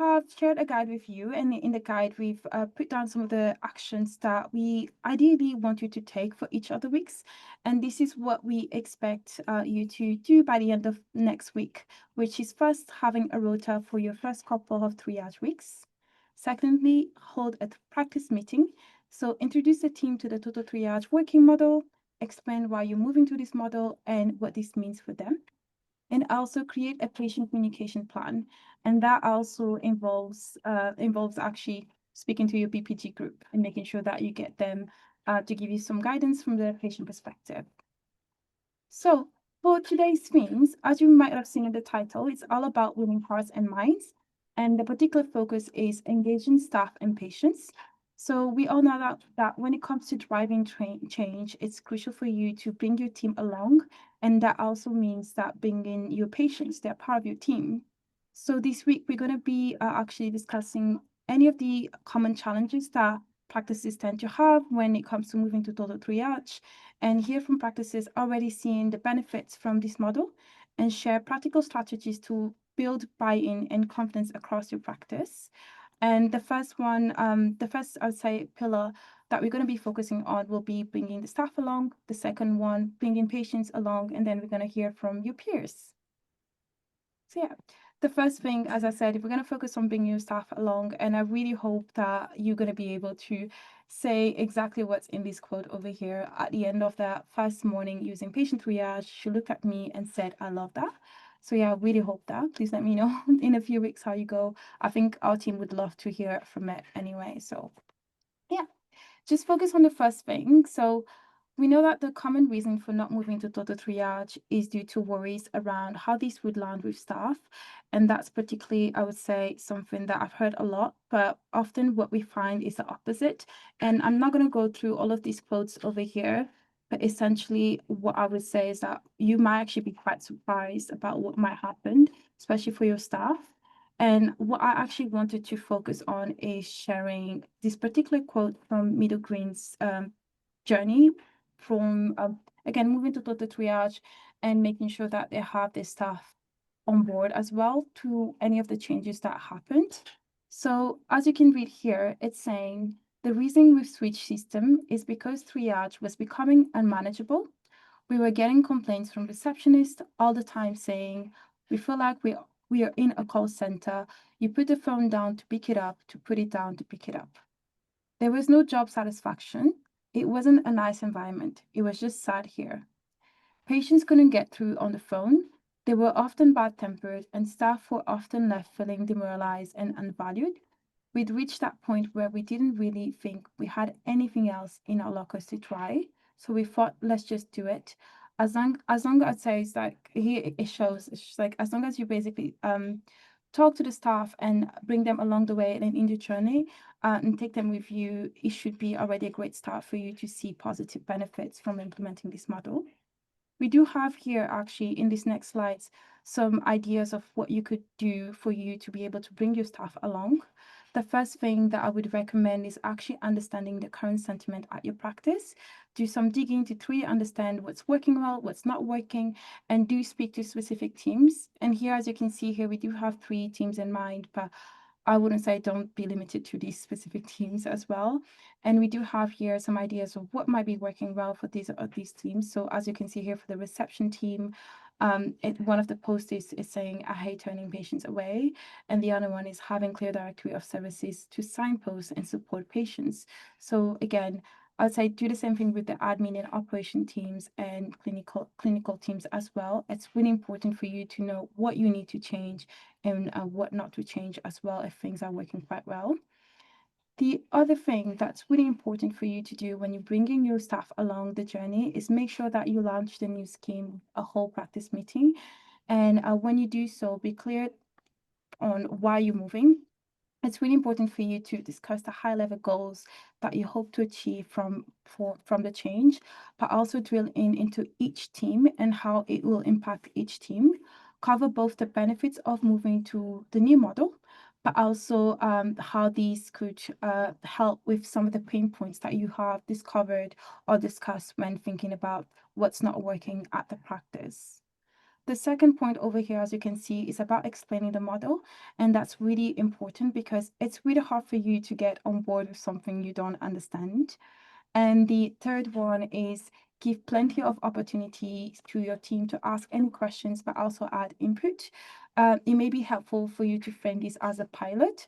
have shared a guide with you, and in the guide, we've put down some of the actions that we ideally want you to take for each of the weeks. And this is what we expect you to do by the end of next week, which is first having a rota for your first couple of triage weeks. Secondly, hold a practice meeting. So introduce the team to the total triage working model, explain why you're moving to this model and what this means for them, and also create a patient communication plan. And that also involves actually speaking to your BPG group and making sure that you get them to give you some guidance from the patient perspective. So for today's themes, as you might have seen in the title, it's all about winning hearts and minds. And the particular focus is engaging staff and patients. So we all know that when it comes to driving change, it's crucial for you to bring your team along. And that also means that bringing your patients, they're part of your team. So this week, we're going to be actually discussing any of the common challenges that practices tend to have when it comes to moving to total triage, and hear from practices already seeing the benefits from this model, and share practical strategies to build buy-in and confidence across your practice. And the first one, the first, I would say, pillar that we're going to be focusing on will be bringing the staff along. The second one, bringing patients along, and then we're going to hear from your peers. So yeah, the first thing, as I said, if we're going to focus on bringing your staff along, and I really hope that you're going to be able to say exactly what's in this quote over here at the end of that first morning using patient triage. She looked at me and said, "I love that." So yeah, I really hope that. Please let me know in a few weeks how you go. I think our team would love to hear from it anyway. So yeah, just focus on the first thing. So we know that the common reason for not moving to total triage is due to worries around how this would land with staff. And that's particularly, I would say, something that I've heard a lot, but often what we find is the opposite. And I'm not going to go through all of these quotes over here, but essentially what I would say is that you might actually be quite surprised about what might happen, especially for your staff. And what I actually wanted to focus on is sharing this particular quote from Middle Green's journey from again moving to total triage and making sure that they have their staff on board as well to any of the changes that happened. So as you can read here, it's saying the reason we've switched system is because triage was becoming unmanageable. We were getting complaints from receptionists all the time saying, we feel like we are in a call center. You put the phone down to pick it up, to put it down to pick it up. There was no job satisfaction. It wasn't a nice environment. It was just sad here. Patients couldn't get through on the phone. They were often bad-tempered, and staff were often left feeling demoralized and unvalued. We'd reached that point where we didn't really think we had anything else in our lockers to try. So we thought, let's just do it. As long as I say, it's like here it shows, it's just like as long as you basically talk to the staff and bring them along the way and in the journey and take them with you, it should be already a great start for you to see positive benefits from implementing this model. We do have here actually in these next slides some ideas of what you could do for you to be able to bring your staff along. The first thing that I would recommend is actually understanding the current sentiment at your practice. Do some digging to truly understand what's working well, what's not working, and do speak to specific teams. And here, as you can see here, we do have 3 teams in mind, but I wouldn't say don't be limited to these specific teams as well. And we do have here some ideas of what might be working well for these teams. So as you can see here for the reception team, one of the posts is saying, I hate turning patients away. And the other one is having clear directory of services to signpost and support patients. So again, I'd say do the same thing with the admin and operation teams and clinical teams as well. It's really important for you to know what you need to change and what not to change as well if things are working quite well. The other thing that's really important for you to do when you're bringing your staff along the journey is make sure that you launch the new scheme, a whole practice meeting. And when you do so, be clear on why you're moving. It's really important for you to discuss the high-level goals that you hope to achieve from the change, but also drill into each team and how it will impact each team. Cover both the benefits of moving to the new model, but also how these could help with some of the pain points that you have discovered or discussed when thinking about what's not working at the practice. The second point over here, as you can see, is about explaining the model. And that's really important because it's really hard for you to get on board with something you don't understand. And the third one is give plenty of opportunity to your team to ask any questions, but also add input. It may be helpful for you to frame this as a pilot,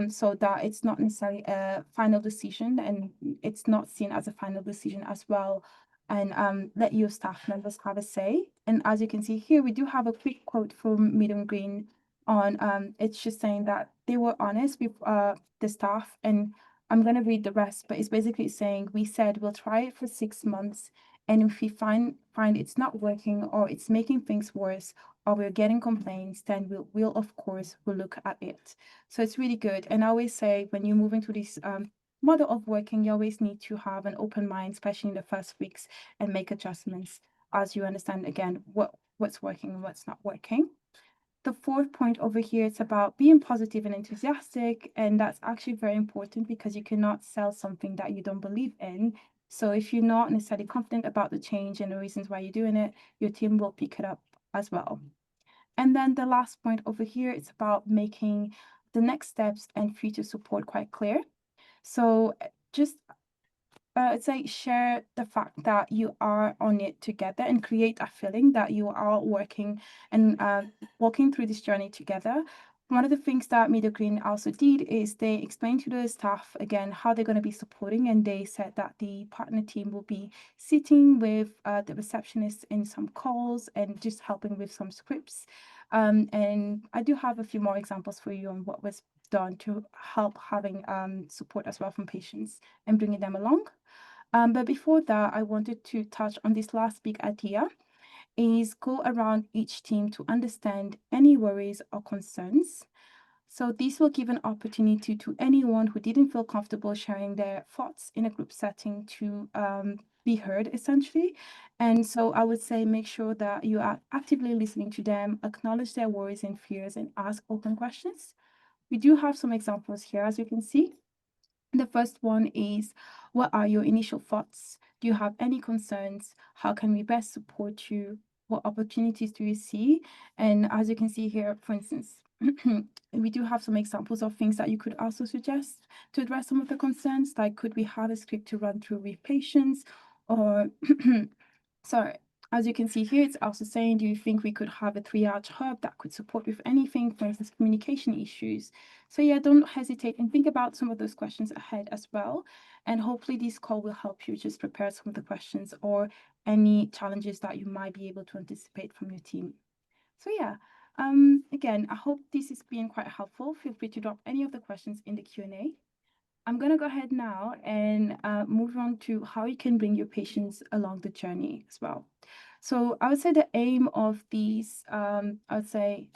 so that it's not necessarily a final decision and it's not seen as a final decision as well. And let your staff members have a say. And as you can see here, we do have a quick quote from Medium Green on it's just saying that they were honest with the staff, and I'm going to read the rest, but it's basically saying, we said we'll try it for 6 months. And if we find it's not working or it's making things worse or we're getting complaints, then we'll of course, we'll look at it. So it's really good. And I always say when you move into this model of working, you always need to have an open mind, especially in the first weeks, and make adjustments as you understand, again, what's working and what's not working. The fourth point over here, it's about being positive and enthusiastic. And that's actually very important because you cannot sell something that you don't believe in. So if you're not necessarily confident about the change and the reasons why you're doing it, your team will pick it up as well. And then the last point over here, it's about making the next steps and future support quite clear. So just I'd say share the fact that you are on it together and create a feeling that you are working and walking through this journey together. One of the things that Media Green also did is they explained to the staff again how they're going to be supporting, and they said that the partner team will be sitting with the receptionist in some calls and just helping with some scripts. And I do have a few more examples for you on what was done to help having support as well from patients and bringing them along. But before that, I wanted to touch on this last big idea, is go around each team to understand any worries or concerns. So this will give an opportunity to anyone who didn't feel comfortable sharing their thoughts in a group setting to be heard, essentially. And so I would say make sure that you are actively listening to them, acknowledge their worries and fears, and ask open questions. We do have some examples here, as you can see. The first one is, what are your initial thoughts? Do you have any concerns? How can we best support you? What opportunities do you see? And as you can see here, for instance, we do have some examples of things that you could also suggest to address some of the concerns, like could we have a script to run through with patients? Or sorry, as you can see here, it's also saying, do you think we could have a triage hub that could support with anything, for instance, communication issues? So yeah, don't hesitate and think about some of those questions ahead as well. And hopefully this call will help you just prepare some of the questions or any challenges that you might be able to anticipate from your team. So yeah, again, I hope this has been quite helpful. Feel free to drop any of the questions in the Q&A. I'm going to go ahead now and move on to how you can bring your patients along the journey as well. So I would say the aim of these, I would say,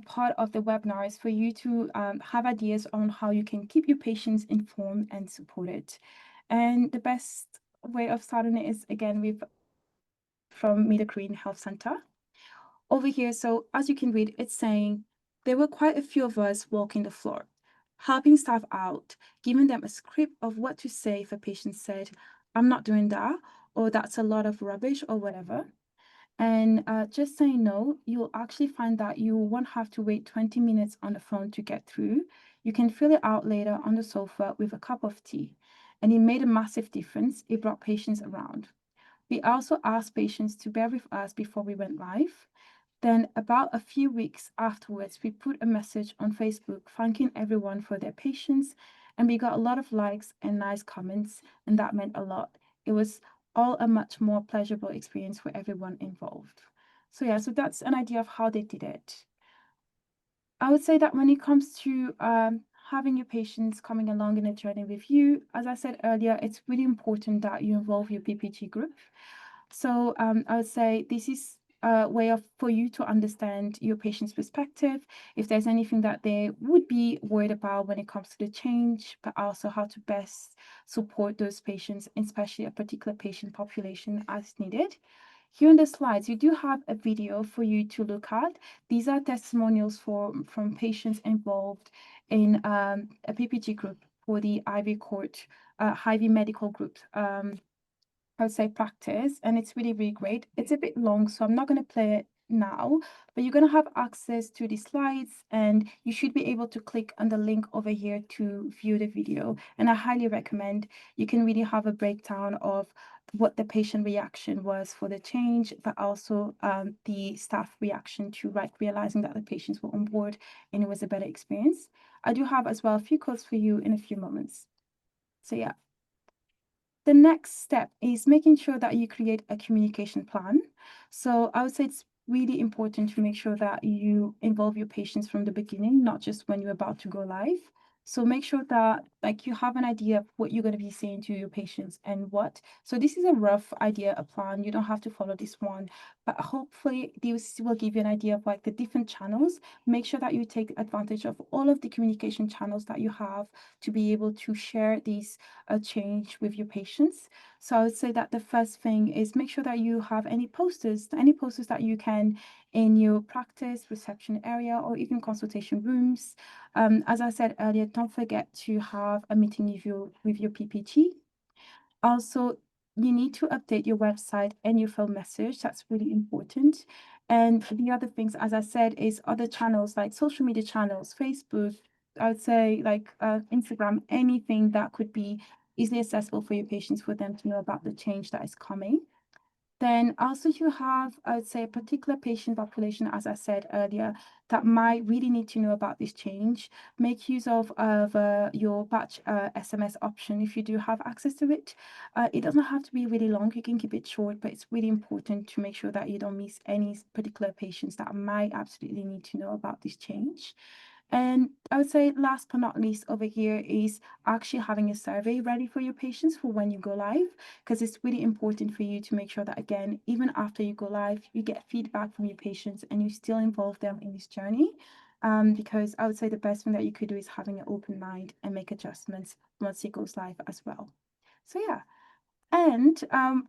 part of the webinar is for you to have ideas on how you can keep your patients informed and supported. And the best way of starting it is, again, with from Media Green Health Center. Over here, so as you can read, it's saying, there were quite a few of us walking the floor, helping staff out, giving them a script of what to say if a patient said, I'm not doing that, or that's a lot of rubbish, or whatever. And just saying no, you'll actually find that you won't have to wait 20 minutes on the phone to get through. You can fill it out later on the sofa with a cup of tea. And it made a massive difference. It brought patients around. We also asked patients to bear with us before we went live. Then, about a few weeks afterwards, we put a message on Facebook thanking everyone for their patience, and we got a lot of likes and nice comments, and that meant a lot. It was all a much more pleasurable experience for everyone involved. So yeah, so that's an idea of how they did it. I would say that when it comes to having your patients coming along in a journey with you, as I said earlier, it's really important that you involve your PPG group. So I would say this is a way of for you to understand your patient's perspective, if there's anything that they would be worried about when it comes to the change, but also how to best support those patients, especially a particular patient population as needed. Here in the slides, you do have a video for you to look at. These are testimonials from patients involved in a PPG group for the Ivy Court, Ivy Medical Group. I would say practice, and it's really, really great. It's a bit long, so I'm not going to play it now, but you're going to have access to the slides, and you should be able to click on the link over here to view the video. And I highly recommend. You can really have a breakdown of what the patient reaction was for the change, but also the staff reaction to realizing that the patients were on board and it was a better experience. I do have as well a few codes for you in a few moments. So yeah. The next step is making sure that you create a communication plan. So I would say it's really important to make sure that you involve your patients from the beginning, not just when you're about to go live. So make sure that like you have an idea of what you're going to be saying to your patients and what. So this is a rough idea, a plan. You don't have to follow this one, but hopefully this will give you an idea of like the different channels. Make sure that you take advantage of all of the communication channels that you have to be able to share these change with your patients. So I would say that the first thing is make sure that you have any posters that you can in your practice, reception area, or even consultation rooms. As I said earlier, don't forget to have a meeting with your PPT. Also, you need to update your website and your phone message. That's really important. And the other things, as I said, is other channels like social media channels, Facebook, I would say like Instagram, anything that could be easily accessible for your patients for them to know about the change that is coming. Then also you have, I would say, a particular patient population, as I said earlier, that might really need to know about this change. Make use of your batch SMS option if you do have access to it. It doesn't have to be really long. You can keep it short, but it's really important to make sure that you don't miss any particular patients that might absolutely need to know about this change. And I would say last but not least over here is actually having a survey ready for your patients for when you go live, because it's really important for you to make sure that, again, even after you go live, you get feedback from your patients and you still involve them in this journey. Because I would say the best thing that you could do is having an open mind and make adjustments once it goes live as well. So yeah. And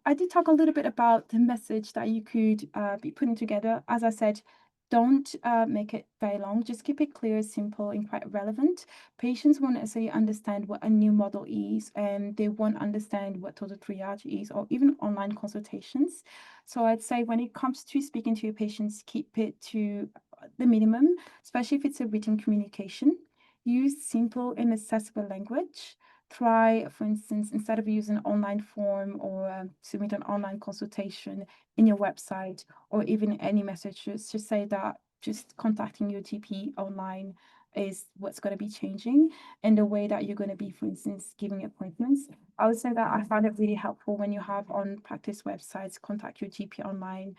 I did talk a little bit about the message that you could be putting together. As I said, don't make it very long. Just keep it clear, simple, and quite relevant. Patients won't necessarily understand what a new model is, and they won't understand what total triage is, or even online consultations. So I'd say when it comes to speaking to your patients, keep it to the minimum, especially if it's a written communication. Use simple and accessible language. Try, for instance, instead of using an online form or submit an online consultation in your website or even any messages, just say that just contacting your GP online is what's going to be changing, and the way that you're going to be, for instance, giving appointments. I would say that I found it really helpful when you have on practice websites, contact your GP online.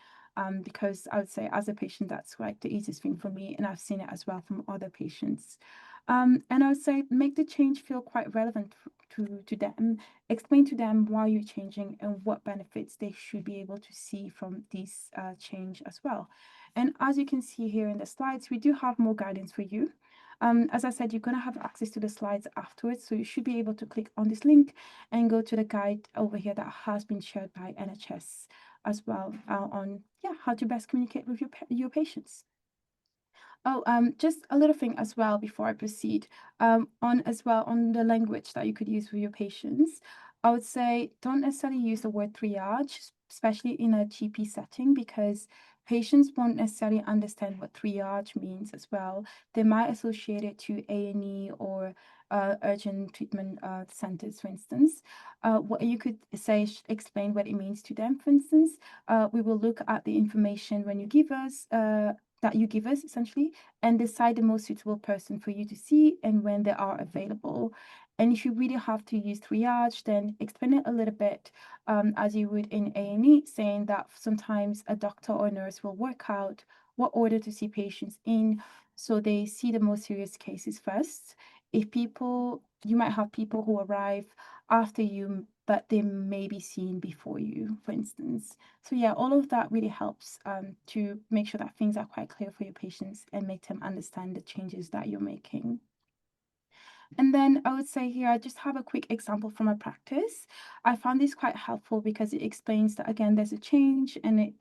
Because I would say as a patient, that's like the easiest thing for me, and I've seen it as well from other patients. And I would say make the change feel quite relevant to them. Explain to them why you're changing and what benefits they should be able to see from this change as well. And as you can see here in the slides, we do have more guidance for you. As I said, you're going to have access to the slides afterwards, so you should be able to click on this link and go to the guide over here that has been shared by NHS as well on how to best communicate with your patients. Oh, just a little thing as well before I proceed. On the language that you could use with your patients, I would say don't necessarily use the word triage, especially in a GP setting, because patients won't necessarily understand what triage means as well. They might associate it to A&E or urgent treatment centers, for instance. What you could say, explain what it means to them, for instance. We will look at the information when you give us. That you give us essentially, and decide the most suitable person for you to see and when they are available. And if you really have to use triage, then explain it a little bit as you would in A&E, saying that sometimes a doctor or nurse will work out what order to see patients in, so they see the most serious cases first. You might have people who arrive after you, but they may be seen before you, for instance. So yeah, all of that really helps to make sure that things are quite clear for your patients and make them understand the changes that you're making. And then I would say here, I just have a quick example from a practice. I found this quite helpful because it explains that, again, there's a change, and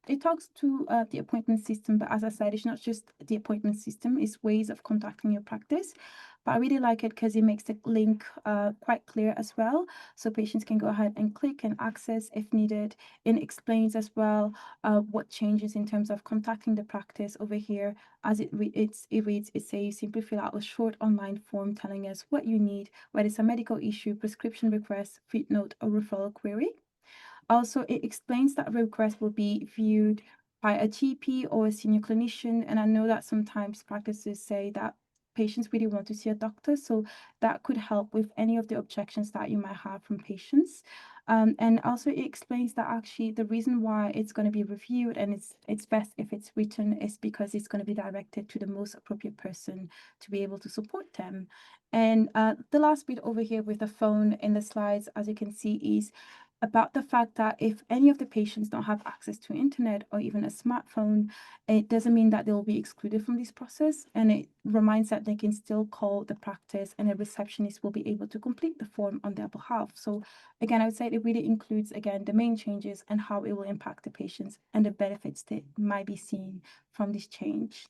it talks to the appointment system. But as I said, it's not just the appointment system, it's ways of contacting your practice. but I really like it because it makes the link quite clear as well. So patients can go ahead and click and access if needed. It explains as well what changes in terms of contacting the practice over here. As it reads, it says simply fill out a short online form telling us what you need, whether it's a medical issue, prescription request, footnote, or referral query. Also, it explains that a request will be viewed by a GP or a senior clinician. And I know that sometimes practices say that patients really want to see a doctor. So that could help with any of the objections that you might have from patients. And also it explains that actually the reason why it's going to be reviewed and it's best if it's written is because it's going to be directed to the most appropriate person to be able to support them. And the last bit over here with the phone in the slides, as you can see, is about the fact that if any of the patients don't have access to internet or even a smartphone, it doesn't mean that they'll be excluded from this process. And it reminds that they can still call the practice and a receptionist will be able to complete the form on their behalf. So again, I would say it really includes, again, the main changes and how it will impact the patients and the benefits that might be seen from this change.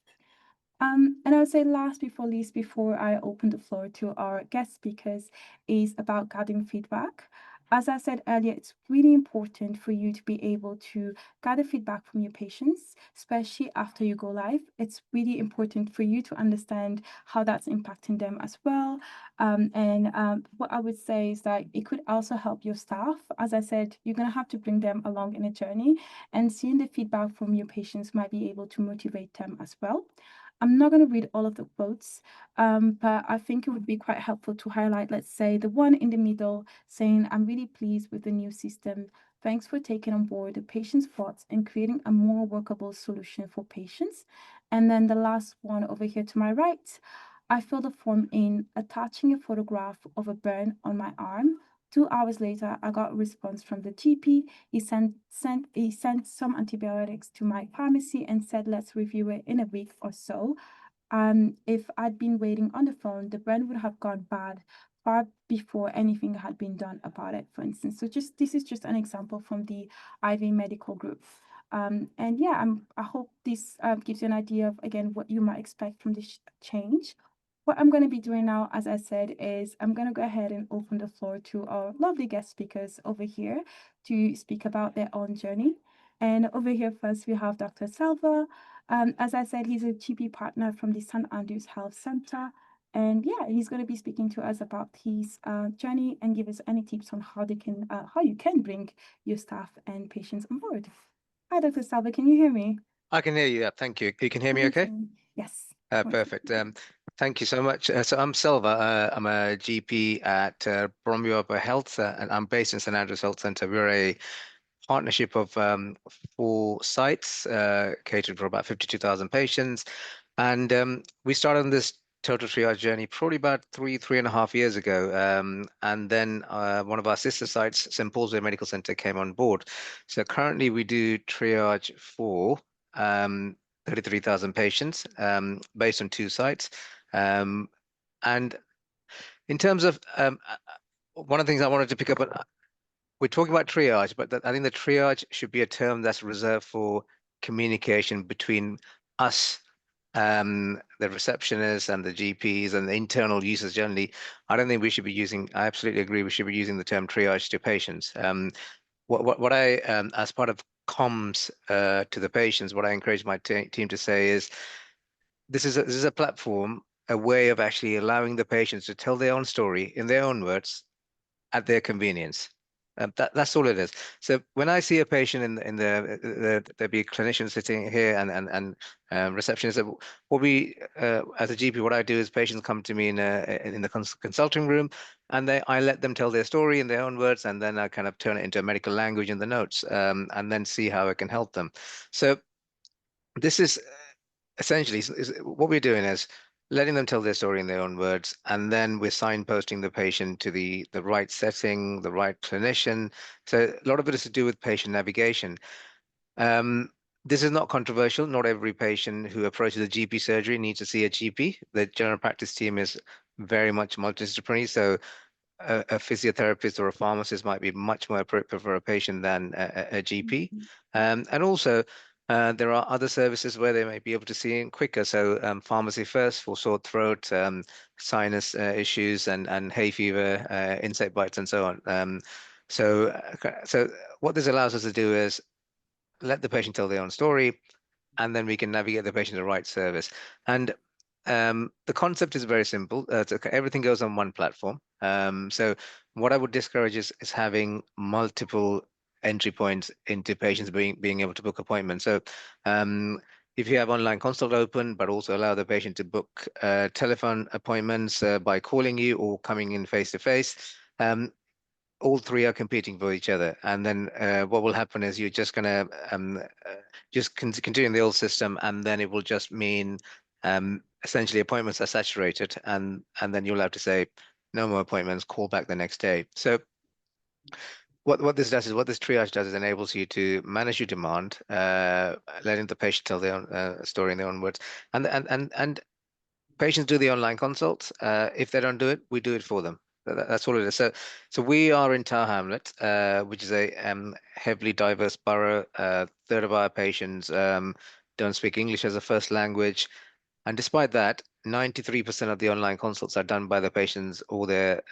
And I would say last before least, before I open the floor to our guest speakers, is about gathering feedback. As I said earlier, it's really important for you to be able to gather feedback from your patients, especially after you go live. It's really important for you to understand how that's impacting them as well. And what I would say is that it could also help your staff. As I said, you're going to have to bring them along in a journey, and seeing the feedback from your patients might be able to motivate them as well. I'm not going to read all of the quotes, but I think it would be quite helpful to highlight, let's say, the one in the middle saying, I'm really pleased with the new system. Thanks for taking on board the patient's thoughts and creating a more workable solution for patients. And then the last one over here to my right, I filled the form in, attaching a photograph of a burn on my arm. 2 hours later, I got a response from the GP. He sent some antibiotics to my pharmacy and said, let's review it in a week or so. If I'd been waiting on the phone, the burn would have gone bad far before anything had been done about it, for instance. So just this is just an example from the IV medical group. And yeah, I hope this gives you an idea of, again, what you might expect from this change. What I'm going to be doing now, as I said, is I'm going to go ahead and open the floor to our lovely guest speakers over here to speak about their own journey. And over here first, we have Dr. Salva. As I said, he's a GP partner from the St. Andrews Health Center. And yeah, he's going to be speaking to us about his journey and give us any tips on how you can bring your staff and patients on board. Hi, Dr. Salva, can you hear me? I can hear you. Yeah, thank you. You can hear me okay? Amazing. Yes. Perfect. Thank you so much. So I'm Silva. I'm a GP at Bromley Upper Health, and I'm based in St Andrews Health Centre. We're a partnership of 4 sites, catered for about 52,000 patients. And we started on this total triage journey probably about 3.5 years ago. And then one of our sister sites, St Paul's Way Medical Centre, came on board. So currently we do triage for 33,000 patients, based on 2 sites. And in terms of one of the things I wanted to pick up on, we're talking about triage, but I think the triage should be a term that's reserved for communication between us, the receptionists and the GPs and the internal users generally. I don't think we should be using, I absolutely agree, we should be using the term triage to patients. What I, as part of comms to the patients, what I encourage my team to say is, this is a platform, a way of actually allowing the patients to tell their own story in their own words at their convenience. That's all it is. So when I see a patient there'd be a clinician sitting here and receptionist. What we as a GP, what I do is patients come to me in the consulting room, and I let them tell their story in their own words, and then I kind of turn it into a medical language in the notes, and then see how I can help them. So this is essentially what we're doing is letting them tell their story in their own words, and then we're signposting the patient to the right setting, the right clinician. So a lot of it is to do with patient navigation. This is not controversial. Not every patient who approaches a GP surgery needs to see a GP. The general practice team is very much multidisciplinary, so a physiotherapist or a pharmacist might be much more appropriate for a patient than a GP. Mhm. And also, There are other services where they may be able to see it quicker. So pharmacy first for sore throat, sinus issues, and hay fever, insect bites, and so on. So what this allows us to do is let the patient tell their own story, and then we can navigate the patient to the right service. And the concept is very simple. Everything goes on one platform. So what I would discourage is having multiple entry points into patients being able to book appointments. So um, if you have online consult open, but also allow the patient to book telephone appointments by calling you or coming in face to face, all three are competing for each other. And then what will happen is you're just going to just continue in the old system, and then it will just mean essentially appointments are saturated, and then you'll have to say no more appointments, call back the next day. So what this triage does is enables you to manage your demand, letting the patient tell their own story in their own words, and patients do the online consults. If they don't do it, we do it for them. That's all it is. So we are in Tower Hamlet, which is a heavily diverse borough. Third of our patients don't speak English as a first language. And despite that, 93% of the online consults are done by the patients or their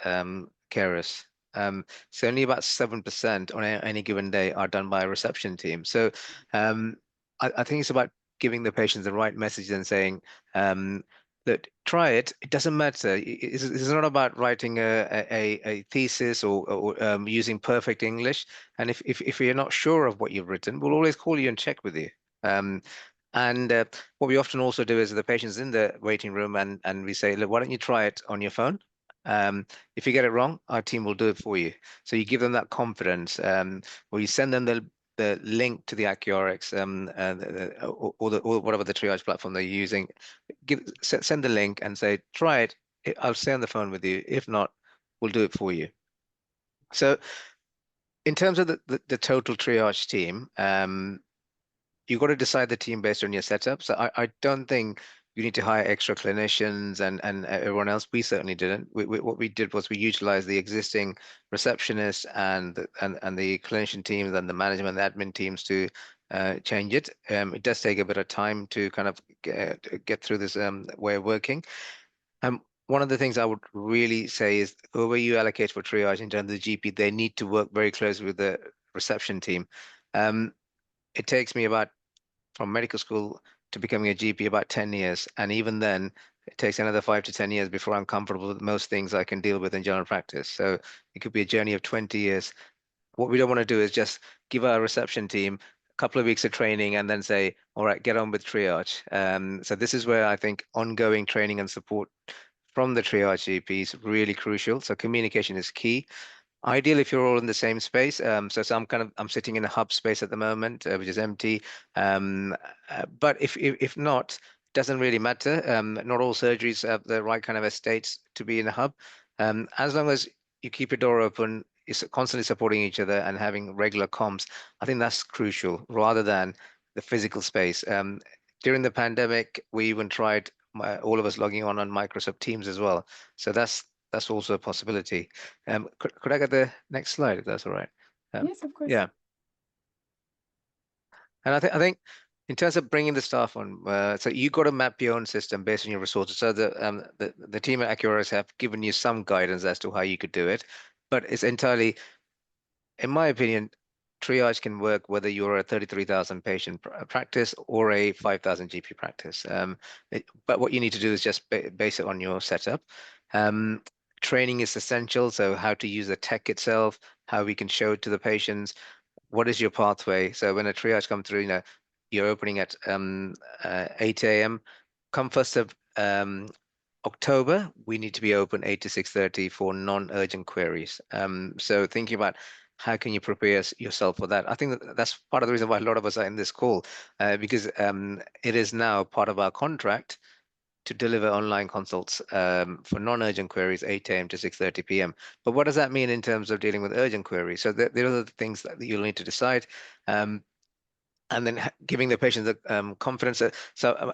carers. So only about 7% on any given day are done by a reception team. So um, I think it's about giving the patients the right message and saying that try it. It doesn't matter. It's not about writing a thesis or using perfect English. And if you're not sure of what you've written, we'll always call you and check with you. Um, and what we often also do is the patient's in the waiting room, and we say, look, why don't you try it on your phone? If you get it wrong, our team will do it for you. So you give them that confidence, or you send them the link to the AccuRx, or whatever the triage platform they're using. Send the link and say, try it. I'll stay on the phone with you. If not, we'll do it for you. So in terms of the total triage team, you've got to decide the team based on your setup. So I don't think you need to hire extra clinicians and everyone else. We certainly didn't. What we did was we utilized the existing receptionists and the clinician teams and the management, the admin teams to change it. It does take a bit of time to kind of get through this way of working. One of the things I would really say is whoever you allocate for triage in terms of the GP, they need to work very closely with the reception team. Um, it takes me about from medical school to becoming a GP about 10 years. And even then, it takes another 5 to 10 years before I'm comfortable with most things I can deal with in general practice. So it could be a journey of 20 years. What we don't want to do is just give our reception team a couple of weeks of training and then say, all right, get on with triage. So this is where I think ongoing training and support from the triage GP is really crucial. So communication is key. Ideal if you're all in the same space. So I'm sitting in a hub space at the moment, which is empty. But if not, doesn't really matter. Not all surgeries have the right kind of estates to be in a hub. As long as you keep your door open, is constantly supporting each other and having regular comms, I think that's crucial rather than the physical space. During the pandemic, we even tried all of us logging on Microsoft Teams as well. So that's also a possibility. Could I get the next slide if that's all right? Yes, of course. Yeah, and I think in terms of bringing the staff on, so you got to map your own system based on your resources. So the team at Accurus have given you some guidance as to how you could do it, but it's entirely, in my opinion, triage can work whether you're a 33,000 patient practice or a 5,000 GP practice. But what you need to do is just base it on your setup. Um, Training is essential. So how to use the tech itself, how we can show it to the patients. What is your pathway? So when a triage comes through, you're opening at 8 a.m. Come 1st of October, we need to be open 8 to 6:30 for non-urgent queries. So thinking about how can you prepare yourself for that? I think that's part of the reason why a lot of us are in this call, because it is now part of our contract to deliver online consults for non-urgent queries 8 a.m. to 6:30 p.m. But what does that mean in terms of dealing with urgent queries? So there are the things that you'll need to decide. Um, and then giving the patient the confidence.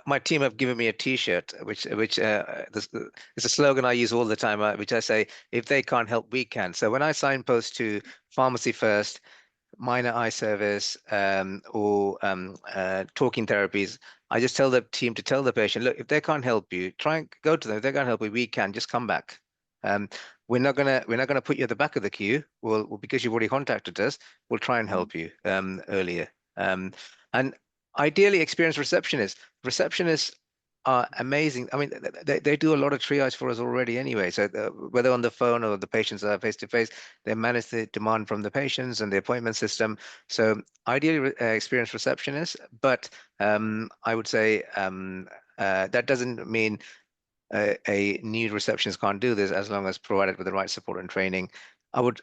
My team have given me a T-shirt, is a slogan I use all the time, which I say, if they can't help, we can. So when I signpost to pharmacy first, minor eye service, or talking therapies, I just tell the team to tell the patient, look, if they can't help you, try and go to them. If they can't help you, we can just come back. Um, we're not gonna put you at the back of the queue. Because you've already contacted us, we'll try and Mm. help you earlier. And ideally, experienced receptionists are amazing. I mean, they do a lot of triage for us already anyway. So whether on the phone or the patients are face to face, they manage the demand from the patients and the appointment system. So ideally, experienced receptionists, but I would say that doesn't mean a new receptionist can't do this as long as provided with the right support and training. I would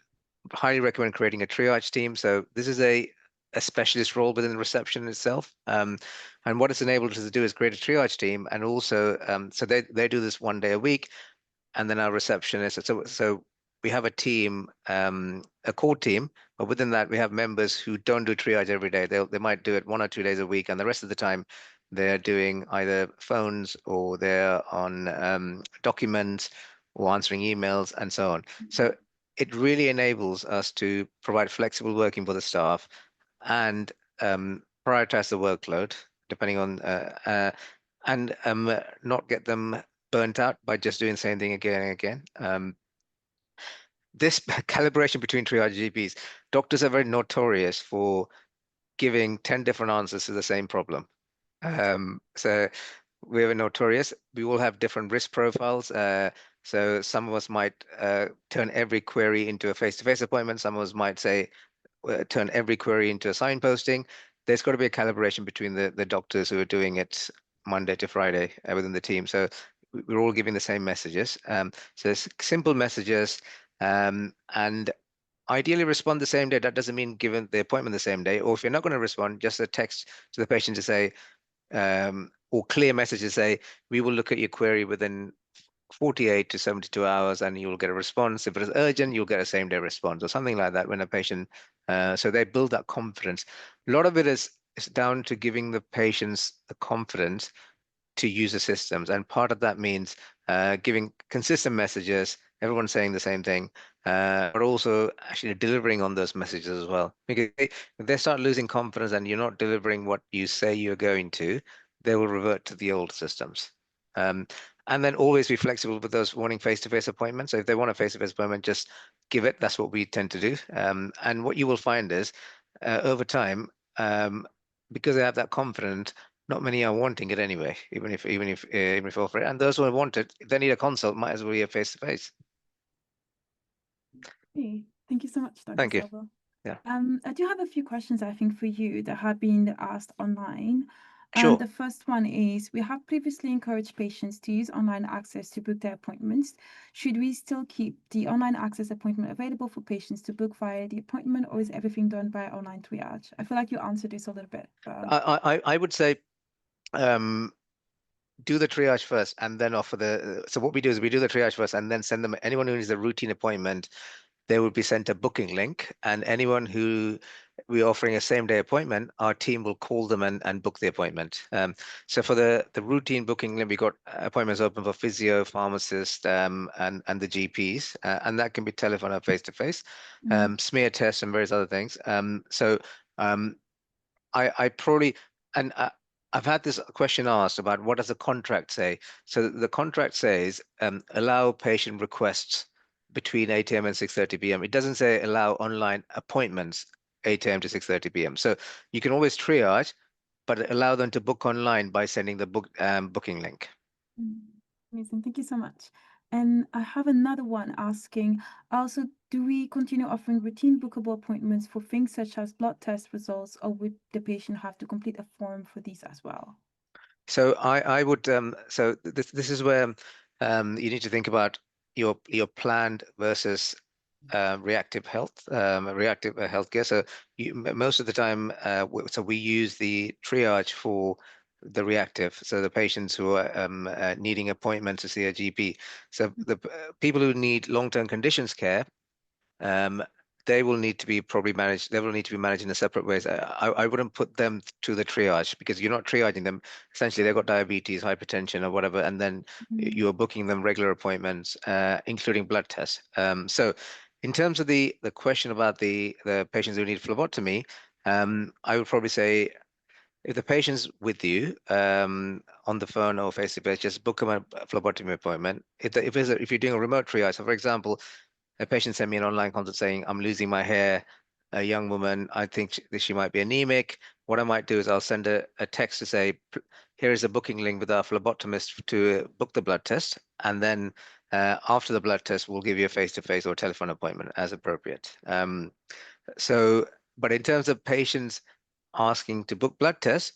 highly recommend creating a triage team. So this is a specialist role within the reception itself. And what it's enabled us to do is create a triage team, and also so they do this 1 day a week, and then our receptionist. So we have a team, a core team, but within that we have members who don't do triage every day. They might do it 1 or 2 days a week, and the rest of the time they're doing either phones or they're on documents or answering emails and so on. So it really enables us to provide flexible working for the staff and prioritize the workload depending on and not get them burnt out by just doing the same thing again and again. This calibration between triage GPs, doctors are very notorious for giving 10 different answers to the same problem. So we're notorious. We all have different risk profiles. So some of us might turn every query into a face-to-face appointment. Some of us might say turn every query into a signposting. There's got to be a calibration between the doctors who are doing it Monday to Friday within the team. So we're all giving the same messages. So it's simple messages, and ideally respond the same day. That doesn't mean giving the appointment the same day. Or if you're not going to respond, just a text to the patient to say, or clear messages say, we will look at your query within 48 to 72 hours and you'll get a response. If it is urgent, you'll get a same day response or something like that when a patient, so they build that confidence. A lot of it is down to giving the patients the confidence to use the systems. And part of that means giving consistent messages, everyone saying the same thing, but also actually delivering on those messages as well. Because if they start losing confidence and you're not delivering what you say you're going to, they will revert to the old systems. Um, and then always be flexible with those wanting face-to-face appointments. So if they want a face-to-face appointment, just give it. That's what we tend to do. And what you will find is over time, because they have that confidence, not many are wanting it anyway, even if offer it. And those who want it, if they need a consult, might as well be a face to face. Hey, thank you so much, Dr. Thank you. Silva. Yeah, I do have a few questions, I think, for you that have been asked online. And sure. the first one is, we have previously encouraged patients to use online access to book their appointments. Should we still keep the online access appointment available for patients to book via the appointment, or is everything done by online triage? I feel like you answered this a little bit, but I would say um, do the triage first and then offer the. So what we do is we do the triage first and then send them anyone who needs a routine appointment. They will be sent a booking link, and anyone who we're offering a same day appointment, our team will call them and book the appointment. So for the routine booking link, we got appointments open for physio, pharmacist, and the GPs, and that can be telephone or face to face, mm, smear tests and various other things. So um, I probably and I've had this question asked about what does the contract say. So the contract says allow patient requests between 8 a.m. and 6:30 p.m. It doesn't say allow online appointments 8 a.m. to 6:30 p.m. So you can always triage, but allow them to book online by sending the booking link. mm, amazing. Thank you so much. And I have another one asking, also, do we continue offering routine bookable appointments for things such as blood test results, or would the patient have to complete a form for these as well? So I would so this is where you need to think about your planned versus reactive healthcare. So most of the time, so we use the triage for the reactive. So the patients who are needing appointments to see a GP. So the people who need long-term conditions care, um, they will need to be probably managed. They will need to be managed in a separate ways. I wouldn't put them to the triage because you're not triaging them. Essentially, they've got diabetes, hypertension, or whatever, and then Mm, you're booking them regular appointments, including blood tests. So In terms of the question about the patients who need phlebotomy, I would probably say if the patient's with you on the phone or face to face, just book them a phlebotomy appointment. If you're doing a remote triage, so for example, a patient sent me an online consult saying, I'm losing my hair, a young woman, I think that she might be anemic. What I might do is I'll send a text to say, here is a booking link with our phlebotomist to book the blood test. And then after the blood test, we'll give you a face-to-face or telephone appointment as appropriate. But in terms of patients asking to book blood tests,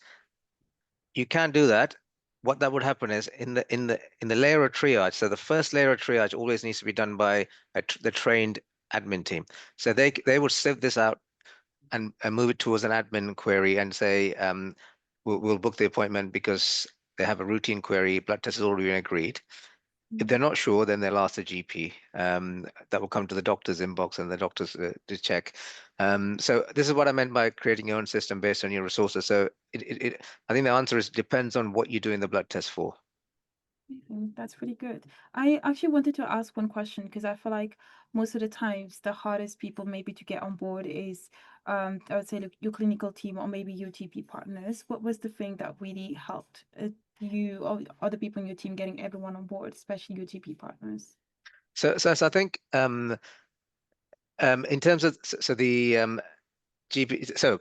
you can do that. What that would happen is in the layer of triage. So the first layer of triage always needs to be done by the trained admin team. So they would sift this out and move it towards an admin query and say, we'll book the appointment because they have a routine query. Blood test has already been agreed. If they're not sure, then they'll ask the GP. That will come to the doctor's inbox and the doctors to check. So this is what I meant by creating your own system based on your resources. So I think the answer is depends on what you're doing the blood test for. That's really good. I actually wanted to ask one question because I feel like most of the times the hardest people maybe to get on board is I would say your clinical team or maybe your GP partners. What was the thing that really helped you or other people in your team getting everyone on board, especially your GP partners? So I think in terms of the GP,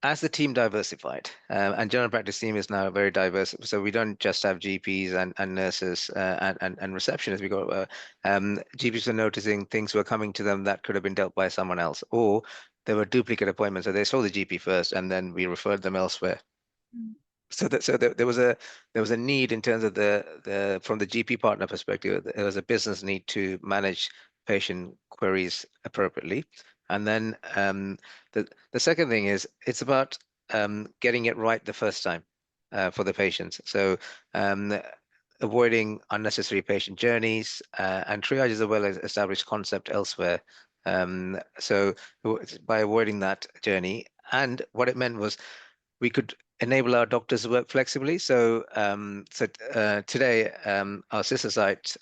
as the team diversified, and general practice team is now very diverse, so we don't just have GPs and nurses and receptionists. We got GPs are noticing things were coming to them that could have been dealt by someone else, or there were duplicate appointments. So they saw the GP first, and then we referred them elsewhere. Mm. There was a need in terms of the from the GP partner perspective. There was a business need to manage patient queries appropriately, and then the second thing is it's about getting it right the first time for the patients. So avoiding unnecessary patient journeys and triage is a well-established concept elsewhere. So by avoiding that journey, and what it meant was we could enable our doctors to work flexibly. So, today, our sister site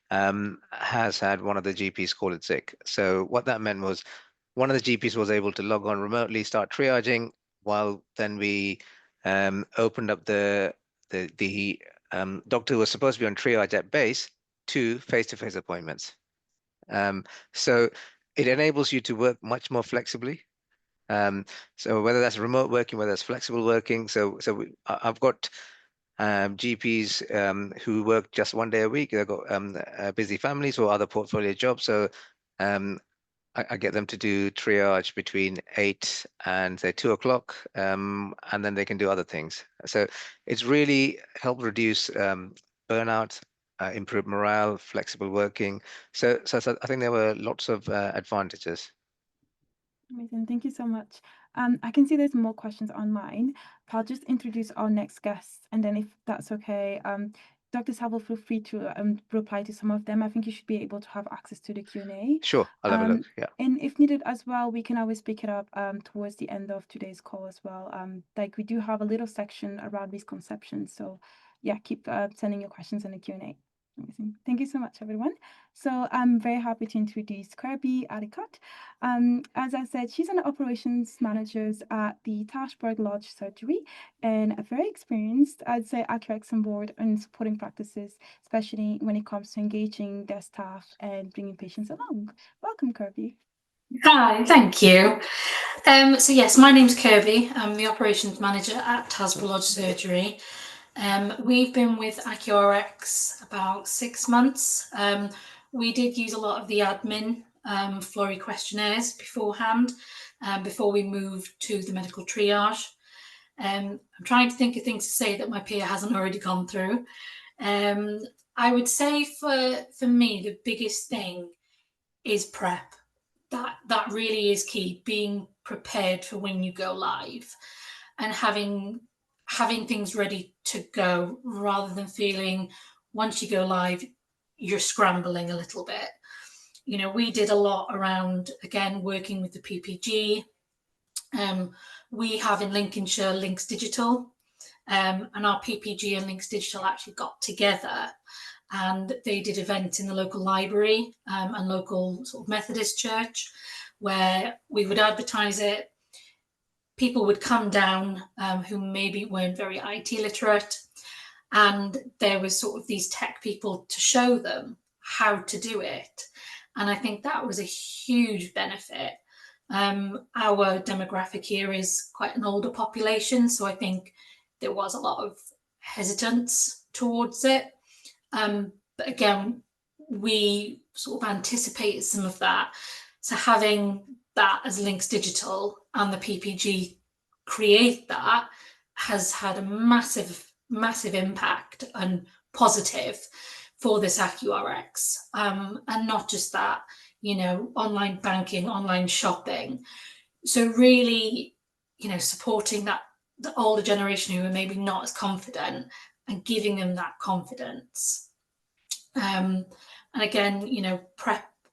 has had one of the GPs call it sick. So what that meant was one of the GPs was able to log on remotely, start triaging, while then we opened up the doctor who was supposed to be on triage at base to face-to-face appointments. So it enables you to work much more flexibly. So whether that's remote working, whether that's flexible working, I've got GPs who work just 1 day a week. They've got busy families or other portfolio jobs. So um, I get them to do triage between 8 and say 2 o'clock, and then they can do other things. So it's really helped reduce burnout, improve morale, flexible working. So I think there were lots of advantages. Amazing. Thank you so much. I can see there's more questions online. I'll just introduce our next guest, and then if that's okay, Dr. Saville, feel free to reply to some of them. I think you should be able to have access to the Q&A. Sure, I'll have a look. Yeah. And if needed as well, we can always pick it up towards the end of today's call as well. Like we do have a little section around misconceptions. So yeah, keep sending your questions in the Q&A. Amazing. Thank you so much, everyone. So I'm very happy to introduce Kirby Alicott. As I said, she's an operations manager at the Tashberg Lodge Surgery and a very experienced, I'd say, accurate on board and supporting practices, especially when it comes to engaging their staff and bringing patients along. Welcome, Kirby. Hi, thank you. So yes, my name's Kirby. I'm the operations manager at Tashberg Lodge Surgery. We've been with AcuRx about 6 months. We did use a lot of the admin Florey questionnaires beforehand, before we moved to the medical triage. I'm trying to think of things to say that my peer hasn't already gone through. I would say for me, the biggest thing is prep. That really is key, being prepared for when you go live and having things ready to go rather than feeling once you go live you're scrambling a little bit. You know, we did a lot around, again, working with the PPG. We have in Lincolnshire Links Digital, and our PPG and Links Digital actually got together and they did events in the local library and local sort of Methodist church, where we would advertise it. People would come down who maybe weren't very IT literate, and there was sort of these tech people to show them how to do it. And I think that was a huge benefit. Our demographic here is quite an older population, so I think there was a lot of hesitance towards it. But again, we sort of anticipated some of that. So having that as Links Digital and the PPG create that has had a massive, massive impact and positive for this AccuRx. And not just that, you know, online banking, online shopping. So really, you know, supporting that the older generation who are maybe not as confident and giving them that confidence. And again, you know,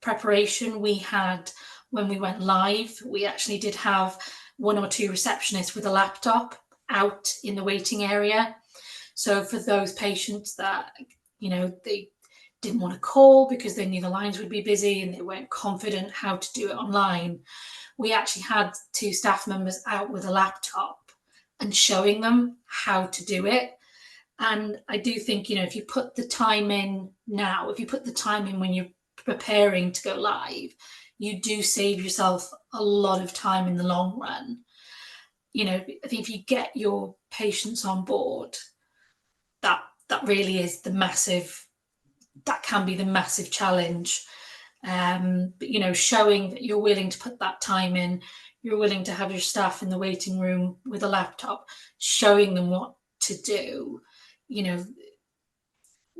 preparation we had when we went live, we actually did have 1 or 2 receptionists with a laptop out in the waiting area. So for those patients that, you know, they didn't want to call because they knew the lines would be busy and they weren't confident how to do it online, we actually had 2 staff members out with a laptop and showing them how to do it. And I do think, you know, if you put the time in now, if you put the time in when you're preparing to go live, you do save yourself a lot of time in the long run. You know, I think if you get your patients on board, that really is the massive, that can be the massive challenge. But, you know, showing that you're willing to put that time in, you're willing to have your staff in the waiting room with a laptop, showing them what to do, you know,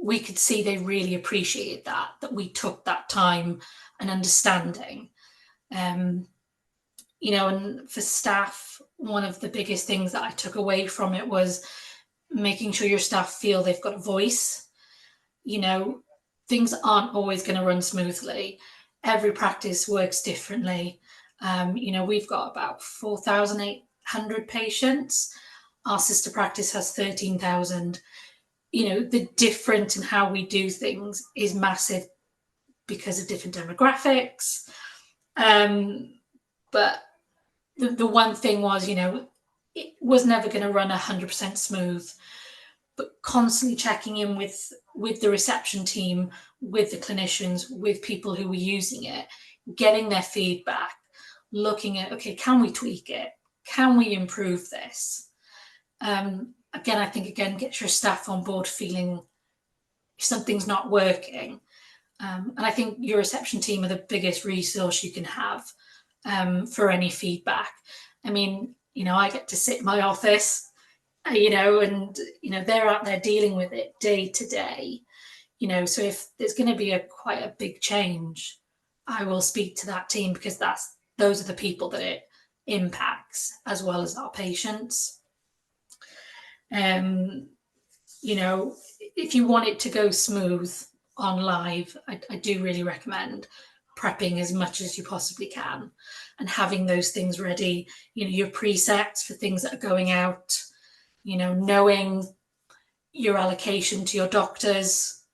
we could see they really appreciated that we took that time and understanding. You know, and for staff, one of the biggest things that I took away from it was making sure your staff feel they've got a voice. You know, things aren't always going to run smoothly. Every practice works differently. You know, we've got about 4,800 patients. Our sister practice has 13,000. You know, the difference in how we do things is massive because of different demographics. But the one thing was, you know, it was never going to run 100% smooth, but constantly checking in with the reception team, with the clinicians, with people who were using it, getting their feedback, looking at, okay, can we tweak it? Can we improve this? Again, I think, get your staff on board feeling something's not working. And I think your reception team are the biggest resource you can have for any feedback. I mean, you know, I get to sit in my office, you know, and, you know, they're out there dealing with it day to day, you know, so if there's going to be quite a big change, I will speak to that team because those are the people that it impacts as well as our patients. You know, if you want it to go smooth on live, I do really recommend prepping as much as you possibly can and having those things ready, you know, your presets for things that are going out, you know, knowing your allocation to your doctors,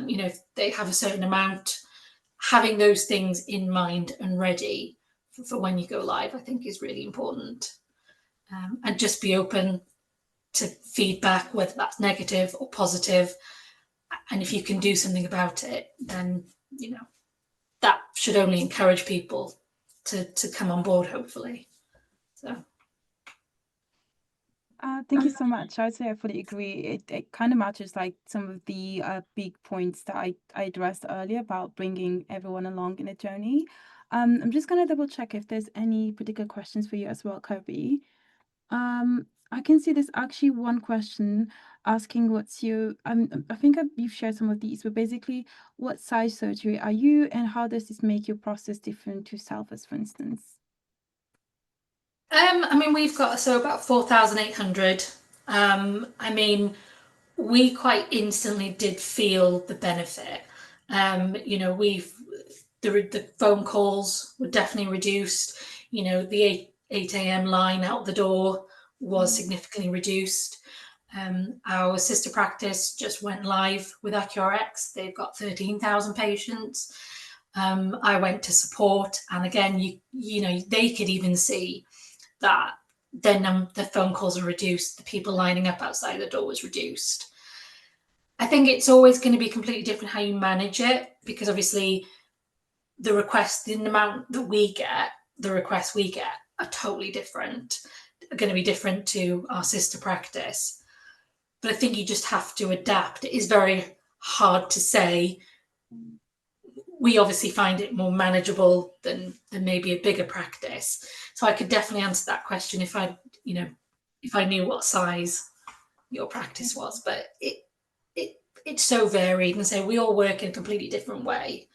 you know, if they have a certain amount, having those things in mind and ready for when you go live, I think is really important. And just be open to feedback, whether that's negative or positive. And if you can do something about it, then, you know, that should only encourage people to come on board, hopefully. So. Thank you so much. I would say I fully agree. It kind of matches like some of the big points that I addressed earlier about bringing everyone along in a journey. I'm just going to double check if there's any particular questions for you as well, Kirby. I can see there's actually one question asking what's your, I think you've shared some of these, but basically, what size surgery are you and how does this make your process different to Salva's, for instance? I mean, we've got about 4,800. I mean, we quite instantly did feel the benefit. You know, the phone calls were definitely reduced. You know, the 8 a.m. line out the door was significantly reduced. Our sister practice just went live with AccuRx. They've got 13,000 patients. I went to support, and again, you know, they could even see that then the phone calls are reduced, the people lining up outside the door was reduced. I think it's always going to be completely different how you manage it, because obviously the requests, the amount that we get, the requests we get are totally different, are going to be different to our sister practice. But I think you just have to adapt. It is very hard to say. We obviously find it more manageable than maybe a bigger practice. So I could definitely answer that question if I, you know, if I knew what size your practice was. But it's so varied, and so we all work in a completely different way.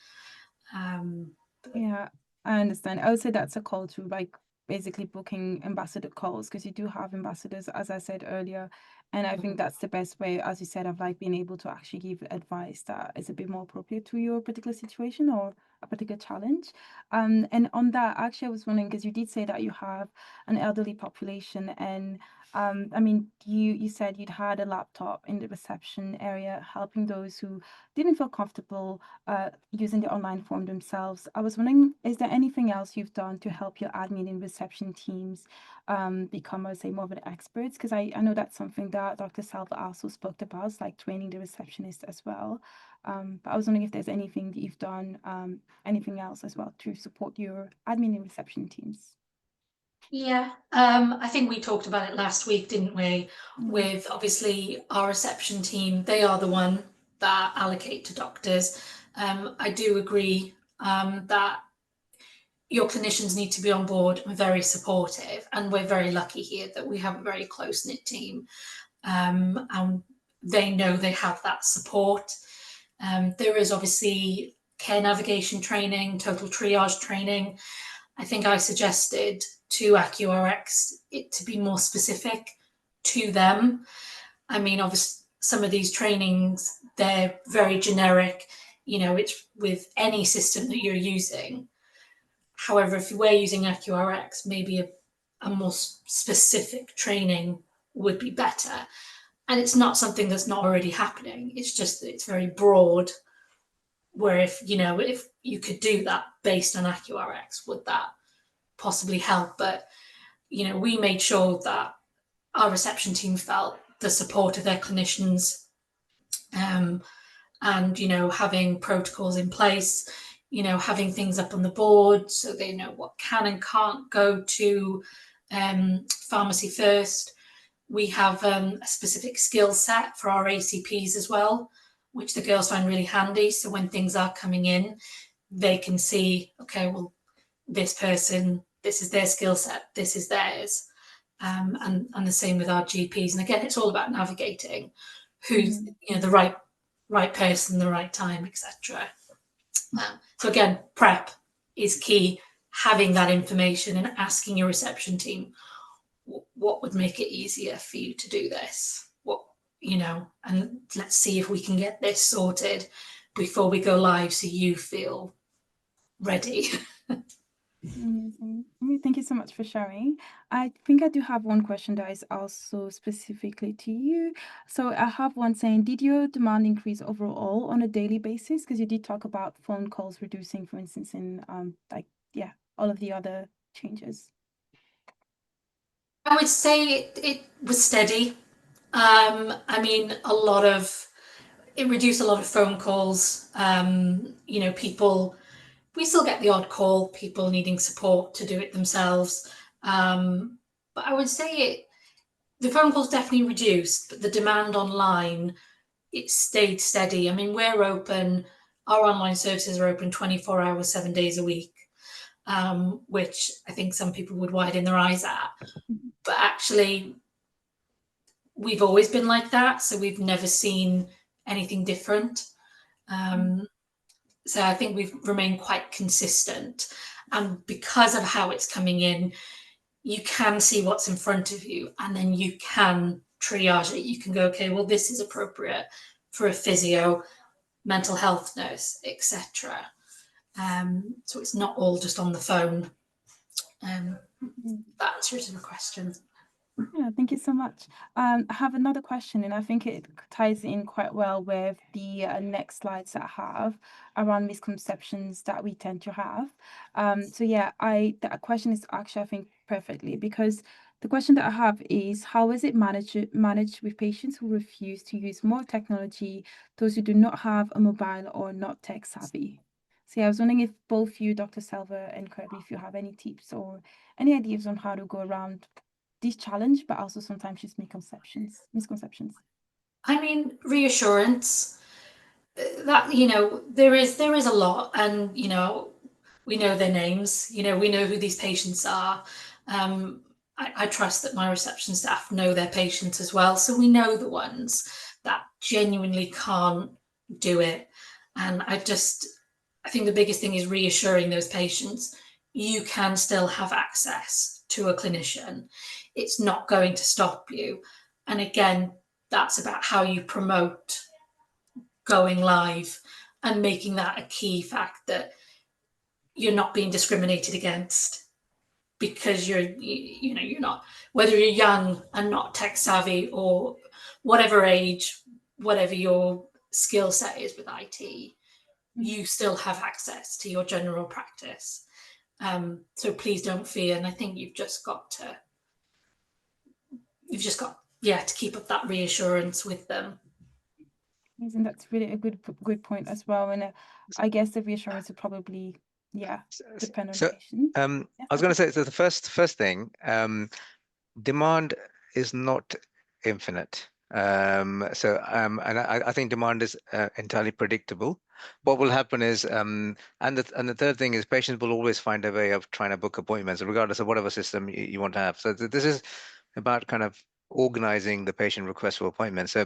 Yeah, I understand. I would say that's a call to like basically booking ambassador calls, because you do have ambassadors, as I said earlier. And I think that's the best way, as you said, of like being able to actually give advice that is a bit more appropriate to your particular situation or a particular challenge. And on that, actually, I was wondering, because you did say that you have an elderly population, and I mean, you said you'd had a laptop in the reception area, helping those who didn't feel comfortable using the online form themselves. I was wondering, is there anything else you've done to help your admin and reception teams become, I would say, more of an experts? Because I know that's something that Dr. Salva also spoke about, like training the receptionist as well. But I was wondering if there's anything that you've done, anything else as well to support your admin and reception teams. Yeah, I think we talked about it last week, didn't we? With obviously our reception team, they are the one that allocate to doctors. I do agree that your clinicians need to be on board and very supportive, and we're very lucky here that we have a very close-knit team, and they know they have that support. There is obviously care navigation training, total triage training. I think I suggested to AccuRx it to be more specific to them. I mean, obviously, some of these trainings, they're very generic, you know, it's with any system that you're using. However, if you were using AccuRx, maybe a more specific training would be better. And it's not something that's not already happening. It's just that it's very broad, where if, you know, if you could do that based on AccuRx, would that possibly help? But, you know, we made sure that our reception team felt the support of their clinicians, and, you know, having protocols in place, you know, having things up on the board so they know what can and can't go to pharmacy first. We have a specific skill set for our ACPs as well, which the girls find really handy. So when things are coming in, they can see, okay, well, this person, this is their skill set, this is theirs. And the same with our GPs. And again, it's all about navigating who's, you know, the right person, the right time, etc. So again, prep is key. Having that information and asking your reception team, what would make it easier for you to do this? What, you know, and let's see if we can get this sorted before we go live so you feel ready. Amazing. Thank you so much for sharing. I think I do have one question that is also specifically to you. So I have one saying, did your demand increase overall on a daily basis? Because you did talk about phone calls reducing, for instance, in like, yeah, all of the other changes. I would say it was steady. I mean, it reduced a lot of phone calls. You know, we still get the odd call, people needing support to do it themselves. But I would say the phone calls definitely reduced, but the demand online, it stayed steady. I mean, we're open, our online services are open 24 hours, 7 days a week, which I think some people would widen their eyes at. But actually, we've always been like that, so we've never seen anything different. So I think we've remained quite consistent. And because of how it's coming in, you can see what's in front of you, and then you can triage it. You can go, okay, well, this is appropriate for a physio, mental health nurse, etc. So it's not all just on the phone. That answers your question. Yeah, thank you so much. I have another question, and I think it ties in quite well with the next slides that I have around misconceptions that we tend to have. So yeah, that question is actually, I think, perfectly, because the question that I have is, how is it managed with patients who refuse to use more technology, those who do not have a mobile or not tech savvy? So yeah, I was wondering if both you, Dr. Selva and Kirby, if you have any tips or any ideas on how to go around this challenge, but also sometimes just misconceptions. I mean, reassurance that, you know, there is a lot, and, you know, we know their names, you know, we know who these patients are. I trust that my reception staff know their patients as well, so we know the ones that genuinely can't do it. And I think the biggest thing is reassuring those patients you can still have access to a clinician. It's not going to stop you. And again, that's about how you promote going live and making that a key fact that you're not being discriminated against because you're not, whether you're young and not tech savvy, or whatever age, whatever your skill set is with IT, you still have access to your general practice. So please don't fear. And I think you've just got to keep up that reassurance with them. And that's really a good point as well. And I guess the reassurance would probably, depend on the So patient. I was going to say, so the first thing, demand is not infinite. And I think demand is entirely predictable. What will happen is, and the third thing is, patients will always find a way of trying to book appointments, regardless of whatever system you want to have. So this is about kind of organizing the patient request for appointments. So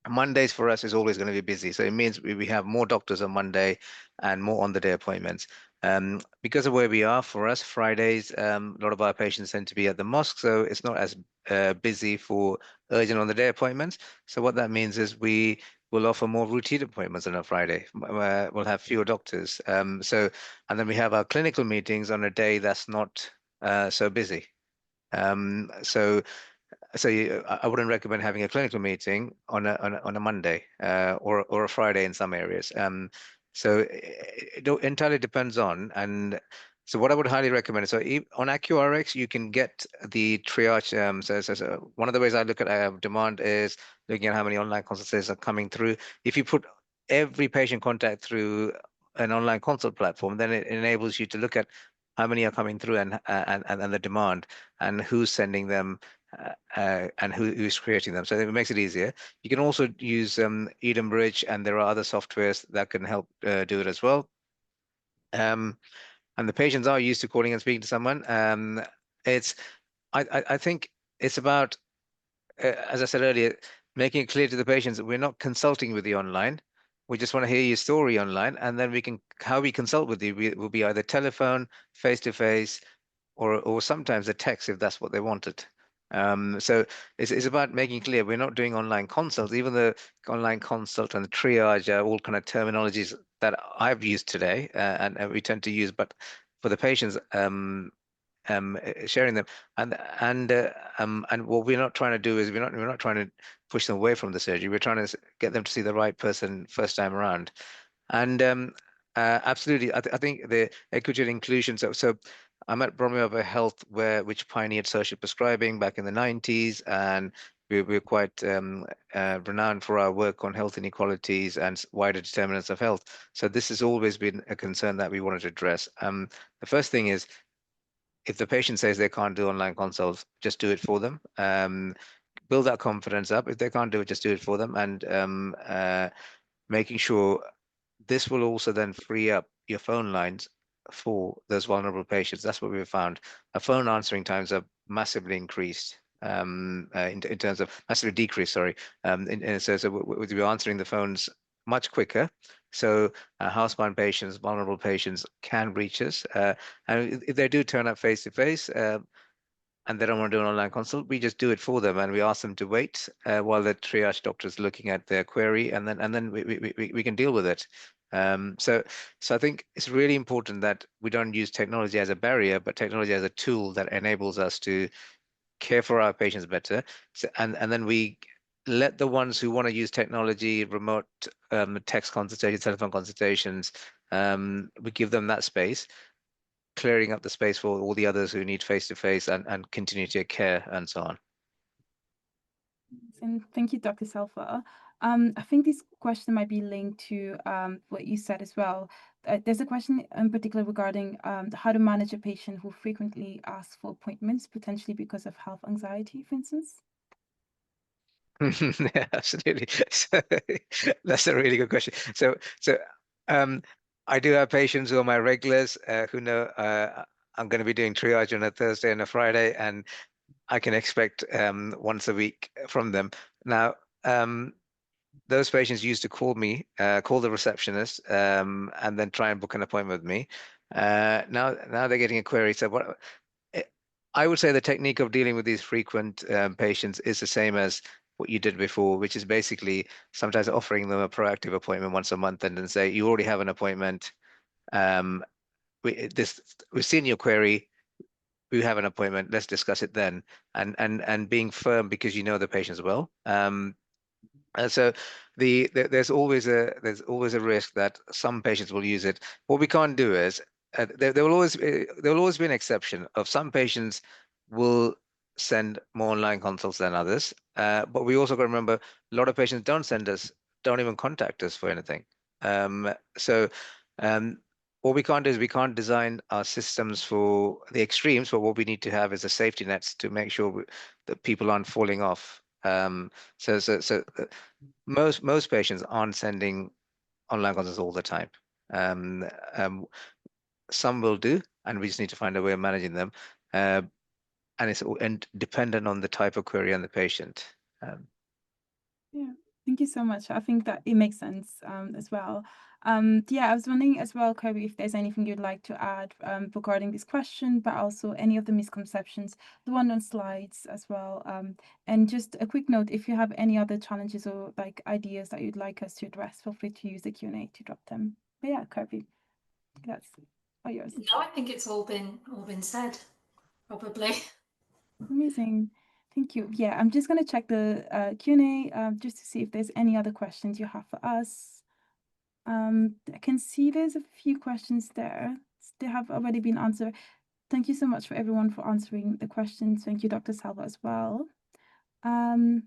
Mondays for us is always going to be busy. So it means we have more doctors on Monday and more on the day appointments. Because of where we are, for us, Fridays, a lot of our patients tend to be at the mosque, so it's not as busy for urgent on the day appointments. So what that means is we will offer more routine appointments on a Friday. We'll have fewer doctors. And then we have our clinical meetings on a day that's not so busy. So I wouldn't recommend having a clinical meeting on a Monday or a Friday in some areas. So it entirely depends on. And so what I would highly recommend is, so on AccuRx you can get the triage. So one of the ways I look at demand is looking at how many online consultations are coming through. If you put every patient contact through an online consult platform, then it enables you to look at how many are coming through and the demand and who's sending them and who's creating them. So it makes it easier. You can also use Edenbridge, and there are other softwares that can help do it as well. And the patients are used to calling and speaking to someone. I think it's about, as I said earlier, making it clear to the patients that we're not consulting with you online. We just want to hear your story online, and then how we consult with you will be either telephone, face to face, or sometimes a text if that's what they wanted. So it's about making clear we're not doing online consults, even though online consult and triage are all kind of terminologies that I've used today and we tend to use, but for the patients, sharing them and what we're not trying to do is we're not trying to push them away from the surgery. We're trying to get them to see the right person first time around. And absolutely, I think the equity and inclusion. So I'm at Bromley Upper Health, which pioneered social prescribing back in the 90s, and we're quite renowned for our work on health inequalities and wider determinants of health. So this has always been a concern that we wanted to address. The first thing is, if the patient says they can't do online consults, just do it for them. Build that confidence up. If they can't do it, just do it for them, and making sure this will also then free up your phone lines for those vulnerable patients. That's what we've found. Our phone answering times are massively increased. In terms of massively decreased, sorry. So we're answering the phones much quicker. So housebound patients, vulnerable patients can reach us. And if they do turn up face to face, and they don't want to do an online consult, we just do it for them, and we ask them to wait while the triage doctor is looking at their query, and then we can deal with it. So I think it's really important that we don't use technology as a barrier, but technology as a tool that enables us to care for our patients better. So, and then we let the ones who want to use technology, remote text consultations, telephone consultations, we give them that space, clearing up the space for all the others who need face-to-face and continuity of care and so on. And thank you, Dr. Selfa. I think this question might be linked to what you said as well. There's a question in particular regarding how to manage a patient who frequently asks for appointments, potentially because of health anxiety, for instance. Yeah, absolutely. So, that's a really good question. So I do have patients who are my regulars who know I'm going to be doing triage on a Thursday and a Friday, and I can expect once a week from them. Now, those patients used to call me, call the receptionist, and then try and book an appointment with me. Now they're getting a query. So what I would say the technique of dealing with these frequent patients is the same as what you did before, which is basically sometimes offering them a proactive appointment once a month and then say, you already have an appointment. We've seen your query. We have an appointment. Let's discuss it then. And being firm because you know the patients well. And so there's always a risk that some patients will use it. What we can't do is there will always be an exception of some patients will send more online consults than others. But we also got to remember a lot of patients don't even contact us for anything. So what we can't do is we can't design our systems for the extremes. But what we need to have is a safety nets to make sure that people aren't falling off. So most patients aren't sending online consults all the time. Um, some will do, and we just need to find a way of managing them. And it's dependent on the type of query and the patient. Yeah, thank you so much. I think that it makes sense as well. Yeah, I was wondering as well, Kirby, if there's anything you'd like to add regarding this question, but also any of the misconceptions, the one on slides as well. And just a quick note, if you have any other challenges or like ideas that you'd like us to address, feel free to use the Q&A to drop them. But yeah, Kirby, that's all yours. No, I think it's all been said, probably. Amazing. Thank you. Yeah, I'm just going to check the Q&A just to see if there's any other questions you have for us. I can see there's a few questions there. They have already been answered. Thank you so much for everyone for answering the questions. Thank you, Dr. Salva, as well. Sorry,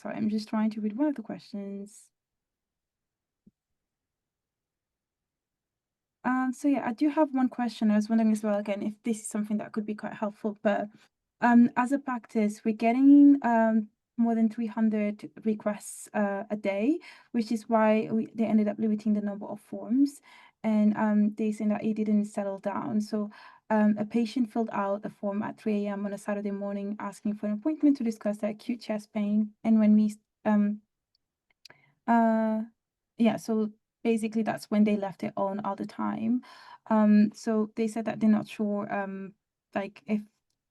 I'm just trying to read one of the questions. So yeah, I do have one question. I was wondering as well, again, if this is something that could be quite helpful, but as a practice, we're getting more than 300 requests a day, which is why they ended up limiting the number of forms. And they said that it didn't settle down. So a patient filled out a form at 3 a.m. on a Saturday morning asking for an appointment to discuss their acute chest pain. And when we yeah, so basically that's when they left it on all the time. So they said that they're not sure like if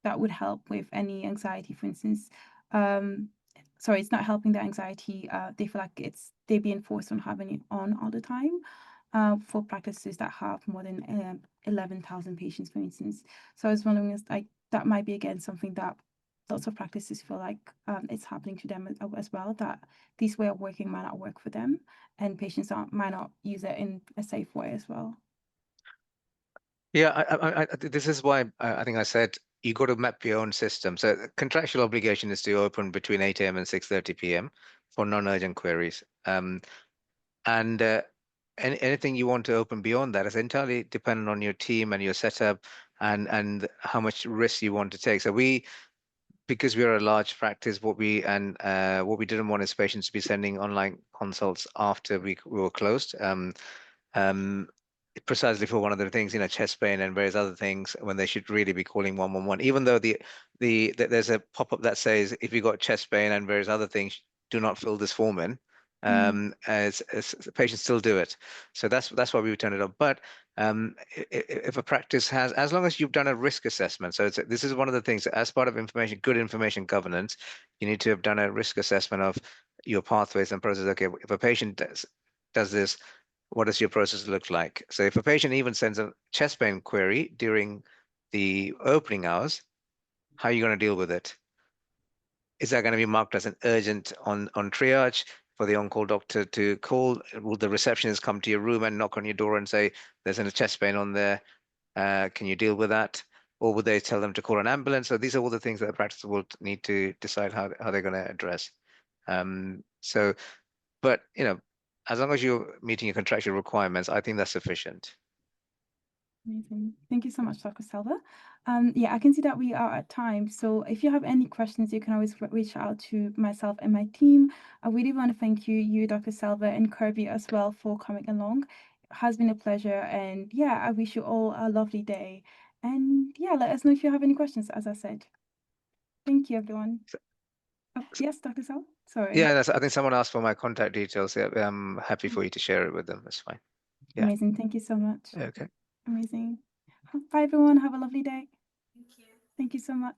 that would help with any anxiety, for instance. Sorry, it's not helping the anxiety. They feel like they're being forced on having it on all the time for practices that have more than 11,000 patients, for instance. So I was wondering if like that might be again something that lots of practices feel like it's happening to them as well, that this way of working might not work for them and patients might not use it in a safe way as well. Yeah, this is why I think I said you got to map your own system. So the contractual obligation is to open between 8 a.m. and 6:30 p.m. for non-urgent queries. And anything you want to open beyond that is entirely dependent on your team and your setup and how much risk you want to take. So because we're a large practice, what we didn't want is patients to be sending online consults after we were closed. Precisely for one of the things, chest pain and various other things, when they should really be calling 111. Even though there's a pop-up that says if you got chest pain and various other things, do not fill this form in. As patients still do it, so that's why we would turn it on. But if a practice has, as long as you've done a risk assessment, so this is one of the things as part of good information governance, you need to have done a risk assessment of your pathways and processes. Okay, if a patient does this, what does your process look like? So if a patient even sends a chest pain query during the opening hours, how are you going to deal with it? Is that going to be marked as an urgent on triage for the on-call doctor to call? Will the receptionist come to your room and knock on your door and say, there's a chest pain on there, can you deal with that? Or would they tell them to call an ambulance? So these are all the things that the practice will need to decide how they're going to address. But as long as you're meeting your contractual requirements, I think that's sufficient. Amazing. Thank you so much, Dr. Selva. Yeah, I can see that we are at time. So if you have any questions, you can always reach out to myself and my team. I really want to thank you, Dr. Selva, and Kirby as well for coming along. It has been a pleasure. And yeah, I wish you all a lovely day. And yeah, let us know if you have any questions, as I said. Thank you, everyone. Oh, yes, Dr. Selva? Sorry. Yeah, I think someone asked for my contact details. Yeah, I'm happy for you to share it with them. That's fine. Yeah. Amazing. Thank you so much. Okay. Amazing. Bye, everyone. Have a lovely day. Thank you. Thank you so much.